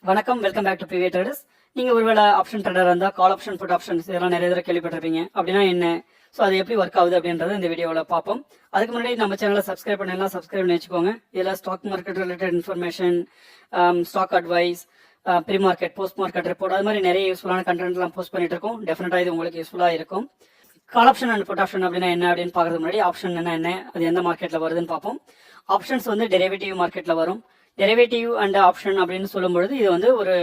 வணக்கம், welcome back to PV traders. நீங்க ஒருவேளை ஆப்ஷன் ட்ரேடர் இருந்தா கால் ஆப்ஷன், புட் ஆப்ஷன்ஸ் இதெல்லாம் நிறைய தடவை கேள்விப்பட்டிருப்பீங்க. அப்படின்னா என்ன, ஸோ அது எப்படி ஒர்க் ஆகுது அப்படின்றத இந்த வீடியோவில் பார்ப்போம். அதுக்கு முன்னாடி நம்ம சேனலை சப்ஸ்கிரைப் பண்ணலாம், சப்ஸ்கிரைப் பண்ணி வச்சுக்கோங்க. இதில் stock market related information, stock advice, pre market, post market report, அது மாதிரி நிறைய யூஸ்ஃபுல்லான கண்டென்ட்லாம் போஸ்ட் பண்ணிட்டு இருக்கோம். டெஃபினட்டாக இது உங்களுக்கு யூஸ்ஃபுல்லாக இருக்கும். Call option and put option அப்படின்னா என்ன அப்படின்னு பார்க்கறதுக்கு முன்னாடி ஆப்ஷன் என்ன, அது எந்த மார்க்கெட்டில் வருதுன்னு பார்ப்போம். ஆப்ஷன்ஸ் வந்து டெரிவேட்டிவ் மார்க்கெட்டில் வரும். டெரிவேட்டிவ் அண்ட் ஆப்ஷன் அப்படின்னு சொல்லும்பொழுது இது வந்து ஒரு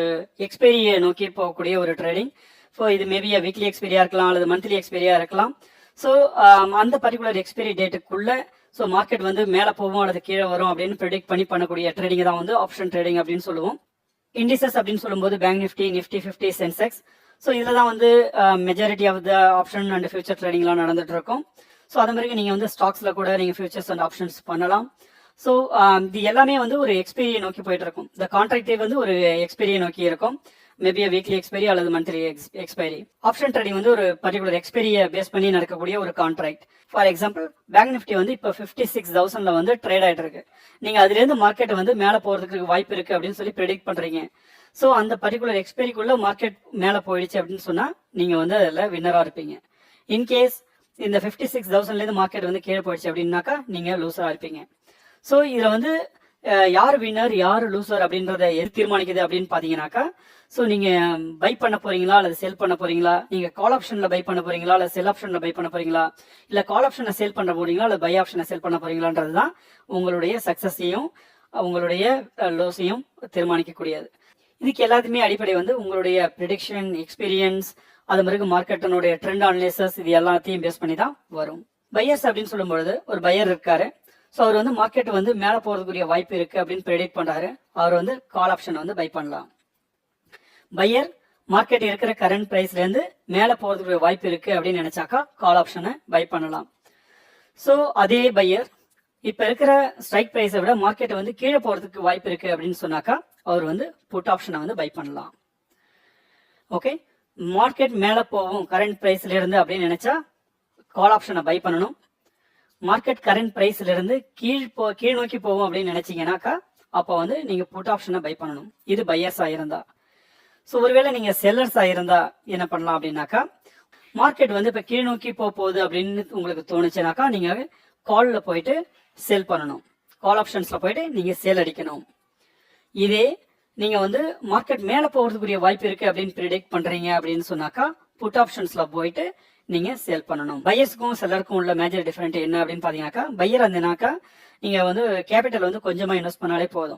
எக்ஸ்பைரியை நோக்கி போகக்கூடிய ஒரு ட்ரேடிங். ஸோ இது மேபி வீக்லி எக்ஸ்பைரியா இருக்கலாம் அல்லது மந்த்லி எக்ஸ்பைரியா இருக்கலாம். ஸோ அந்த பர்டிகுலர் எக்ஸ்பைரி டேட்டுக்குள்ள ஸோ மார்க்கெட் வந்து மேலே போகும் அல்லது கீழே வரும் அப்படின்னு ப்ரெடிக்ட் பண்ணி பண்ணக்கூடிய ட்ரேடிங் தான் வந்து ஆப்ஷன் ட்ரேடிங் அப்படின்னு சொல்லுவோம். இண்டிசஸ் அப்படின்னு சொல்லும்போது bank Nifty, Nifty 50, Sensex. So இதில் தான் வந்து majority of the option and future ட்ரேடிங்லாம் நடந்துட்டு இருக்கும். ஸோ அது மாதிரி நீங்கள் வந்து ஸ்டாக்ஸில் கூட நீங்கள் ஃபியூச்சர்ஸ் அண்ட் ஆப்ஷன்ஸ் பண்ணலாம். ஸோ இது எல்லாமே வந்து ஒரு எக்ஸ்பைரியை நோக்கி போயிட்டு இருக்கும். இந்த கான்ட்ராக்டே வந்து ஒரு எக்ஸ்பைரியை நோக்கி இருக்கும். மேபி வீக்லி எக்ஸ்பைரி அல்லது மந்த்லி எக்ஸ்பைரி. ஆப்ஷன் ட்ரேடிங் வந்து ஒரு பர்டிகுலர் எக்ஸ்பைரியை பேஸ் பண்ணி நடக்கக்கூடிய ஒரு contract. For example, bank Nifty வந்து இப்போ 56,000 வந்து ட்ரேட் ஆகிட்டு இருக்கு. நீங்கள் அதுலேருந்து மார்க்கெட் வந்து மேலே போகிறதுக்கு வாய்ப்பு இருக்கு அப்படின்னு சொல்லி ப்ரெடிக்ட் பண்ணுறீங்க. ஸோ அந்த பர்டிகுலர் எக்ஸ்பைரிக்குள்ள மார்க்கெட் மேலே போயிடுச்சு அப்படின்னு சொன்னால் நீங்கள் வந்து அதில் வின்னராக இருப்பீங்க. இன்கேஸ் இந்த 56,000லேருந்து மார்க்கெட் வந்து கீழே போயிடுச்சு அப்படின்னாக்கா நீங்கள் லூஸராக இருப்பீங்க. ஸோ இதில் வந்து யார் வின்னர் யார் லூசர் அப்படின்றத எது தீர்மானிக்குது அப்படின்னு பார்த்தீங்கன்னாக்கா, ஸோ நீங்கள் பை பண்ண போறீங்களா அல்லது செல் பண்ண போறீங்களா, நீங்கள் கால் ஆப்ஷனில் பை பண்ண போறீங்களா அல்லது செல் ஆப்ஷனில் பை பண்ண போறீங்களா, இல்லை கால் ஆப்ஷனை சேல் பண்ண போறீங்களா அல்லது பை ஆப்ஷனை சேல் பண்ண போறீங்களான்றது தான் உங்களுடைய சக்ஸஸையும் உங்களுடைய லோஸையும் தீர்மானிக்கக்கூடியது. இதுக்கு எல்லாத்துக்குமே அடிப்படை வந்து உங்களுடைய ப்ரிடிக்ஷன், எக்ஸ்பீரியன்ஸ், அது மாதிரி மார்க்கெட்டினுடைய ட்ரெண்ட் அனலைசஸ், இது எல்லாத்தையும் பேஸ் பண்ணி தான் வரும். பையர்ஸ் அப்படின்னு சொல்லும்பொழுது ஒரு பையர் இருக்காரு. ஸோ அவர் வந்து மார்க்கெட் வந்து மேலே போகிறதுக்குரிய வாய்ப்பு இருக்கு அப்படின்னு ப்ரெடிக்ட் பண்றாரு. அவர் வந்து கால் ஆப்ஷனை வந்து பை பண்ணலாம். பையர் மார்க்கெட் இருக்கிற கரண்ட் பிரைஸ்ல இருந்து மேலே போகிறதுக்குரிய வாய்ப்பு இருக்கு அப்படின்னு நினைச்சாக்கா கால் ஆப்ஷனை பை பண்ணலாம். ஸோ அதே பையர் இப்போ இருக்கிற ஸ்ட்ரைக் பிரைஸை விட மார்க்கெட் வந்து கீழே போகிறதுக்கு வாய்ப்பு இருக்கு அப்படின்னு சொன்னாக்கா அவர் வந்து புட் ஆப்ஷனை வந்து பை பண்ணலாம். ஓகே, மார்க்கெட் மேலே போகும் கரண்ட் பிரைஸ்ல இருந்து அப்படின்னு நினைச்சா கால் ஆப்ஷனை பை பண்ணணும். மார்க்கெட் கரண்ட் பிரைஸ்ல இருந்து கீழ் நோக்கி போகும் அப்படின்னு நினைச்சீங்கன்னாக்கா அப்போ வந்து நீங்க புட் ஆப்ஷனை பை பண்ணணும். இது பையர்ஸ் ஆயிருந்தா. ஸோ ஒருவேளை நீங்க செல்லர்ஸ் ஆயிருந்தா என்ன பண்ணலாம் அப்படின்னாக்கா, மார்க்கெட் வந்து இப்போ கீழ் நோக்கி போகுது அப்படின்னு உங்களுக்கு தோணுச்சுனாக்கா நீங்க கால்ல போயிட்டு செல் பண்ணணும். கால் ஆப்ஷன்ஸ்ல போயிட்டு நீங்க சேல் அடிக்கணும். இதே நீங்க வந்து மார்க்கெட் மேல போகிறதுக்குரிய வாய்ப்பு இருக்கு அப்படின்னு ப்ரிடிக்ட் பண்றீங்க அப்படின்னு சொன்னாக்கா புட் ஆப்ஷன்ஸ்ல போயிட்டு நீங்க சேல் பண்ணணும். பையர்ஸ்க்கும் செல்லருக்கும் உள்ள மேஜர் டிஃபரெண்ட் என்ன அப்படின்னு பாத்தீங்கன்னாக்கா, பையர் இருந்தனாக்கா நீங்க வந்து கேபிட்டல் வந்து கொஞ்சமா இன்வெஸ்ட் பண்ணாலே போதும்.